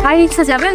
আর রিক্সা যাবেন?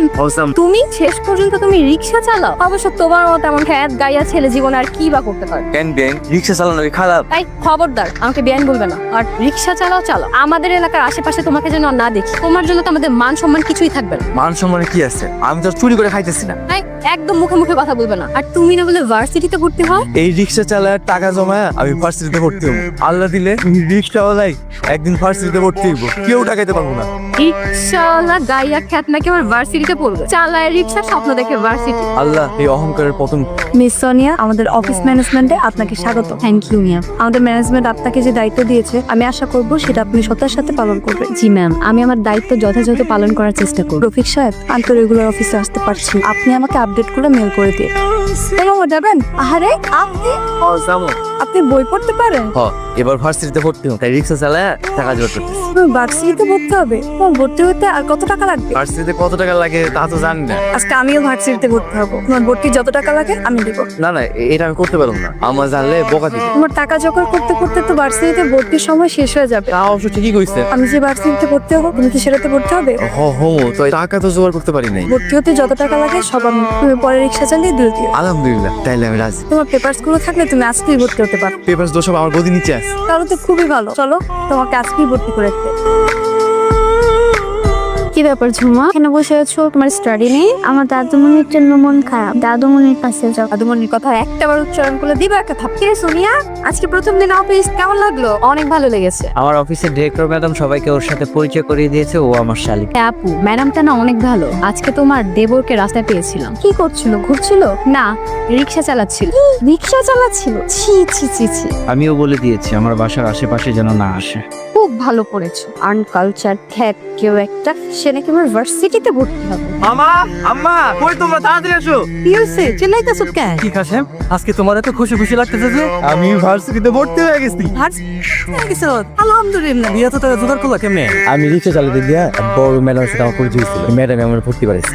তুমি শেষ পর্যন্ত তুমি রিক্সা চালাও? অবশ্য তোমার মতো এমন খ্যাত গাইয়া ছেলে জীবনে আর কি বা করতে পারে? কেন বেন রিক্সা চালানো কি খারাপ? তাই খবরদার আমাকে বেআইন বলবে না। আর রিক্সা চালাও চালাও, আমাদের এলাকার আশেপাশে তোমাকে যেন আর না দেখি। তোমার জন্য তো আমাদের মান সম্মান কিছুই থাকবে না। মান সম্মানে কি আছে? আমি তো চুরি করে খাইতেছি না। তাই একদম মুখে মুখে কথা বলবে না। আর তুমি না বলে ভার্সিটিতে ভর্তি হও? এই রিক্সা চালায় টাকা জমায় আমি ভার্সিটিতে ভর্তি হবো। আল্লাহ দিলে রিক্সাওয়ালাই একদিন ভার্সিটিতে ভর্তি হইব, কেউ টাকাইতে পারবো না। রিক্সাওয়ালা গাইয়া খ্যাত নাকি আমার ভার্সিটিতে পড়বে? চালায় রিক্সা, স্বপ্ন দেখে ভার্সিটি। আল্লাহ এই অহংকারের পতন। মিস সোনিয়া, আমাদের অফিস ম্যানেজমেন্টে আপনাকে স্বাগত। থ্যাংক ইউ মিয়া। আমাদের ম্যানেজমেন্ট আপনাকে যে দায়িত্ব দিয়েছে আমি আশা করব সেটা আপনি সততার সাথে পালন করবেন। জি ম্যাম, আমি আমার দায়িত্ব যথাযথ পালন করার চেষ্টা করব। রফিক সাহেব, আমি তো রেগুলার অফিসে আসতে পারছি, আপনি আমাকে আপডেট করে মেল করে দিয়ে। মামা যাবেন? আহারে আপনি বই পড়তে পারেন? এবার ভার্সিটিতে ভর্তি হবো, তাই রিক্সা চালায় টাকা জোগাড় করতেছি। ভার্সিটিতে ভর্তি হবে? ভর্তি হতে আর কত টাকা লাগবে? ভার্সিটিতে কত টাকা লাগে তা তো জানি না। আজকে আমিও ভার্সিটিতে ভর্তি হবো, তোমার ভর্তি যত টাকা লাগে আমি দিব। না না, এটা আমি করতে পারবো না, আমার জানলে বকা দিবে। তোমার টাকা জোগাড় করতে করতে তো ভার্সিটিতে ভর্তির সময় শেষ হয়ে যাবে। তা অবশ্য ঠিকই কইছে। আমি যে ভার্সিটিতে ভর্তি হবো তুমি কি সেটাতে ভর্তি হবে? তো টাকা তো জোগাড় করতে পারি নাই। ভর্তি হতে যত টাকা লাগে সব আমি, তুমি পরে রিক্সা চালিয়ে দিয়ে দিও। আলহামদুলিল্লাহ, তাইলে আমি রাজি। তোমার পেপারস গুলো থাকলে তুমি আজকেই ভর্তি হতে পারো। পেপারস দোষ সব আমার গদি নিচে আছে। তাহলে তো খুবই ভালো, চলো তোমাকে আজকেই ভর্তি করে দিতে। কি ব্যাপার ঝুমা, এখানে বসে আছো? তোমার স্টাডি নেই? আমার দাদুমণির জন্য মন খারাপ, দাদুমণির কাছে যাও। দাদুমণির কথা একটাবার উচ্চারণ করলে দিবা একটা থাপড়ি। সোনিয়া, আজকে প্রথম দিন অফিস কেমন লাগলো? অনেক ভালো লেগেছে। আমার অফিসের ডিরেক্টর ম্যাডাম সবাইকে ওর সাথে পরিচয় করিয়ে দিয়েছে, ও আমার শালিক। আপু, ম্যাডামটা না অনেক ভালো। আজকে তোমার দেবরকে রাস্তায় পেয়েছিলাম। কি করছিল? ঘুরছিল? না, রিক্সা চালাচ্ছিল। রিক্সা চালাচ্ছিল? ছি ছি ছি ছি। আমিও বলে দিয়েছি আমার বাসার আশেপাশে যেন না আসে। খুব ভালো করেছো। আনকালচার খ্যাত কেউ একটা, সে নাকি আমার ভার্সিটিতে ভর্তি হবে। মামা, আম্মা, কই তোমরা? তাড়াতাড়ি আসো। কি হয়েছে? চিল্লাইতেছো কেন? ঠিক আছে, আজকে তোমার এত খুশি খুশি লাগতেছে যে? আমি ভার্সিটিতে ভর্তি হয়ে গেছি। আলহামদুলিল্লাহ। বিয়ে তো তারা জোগাড় করলো কেমনে? আমি রিক্সা চালাতে গিয়া বড় ম্যাডামের সাথে আমার পরিচয় হয়েছিল। ম্যাডাম আমার ভর্তি করেছে।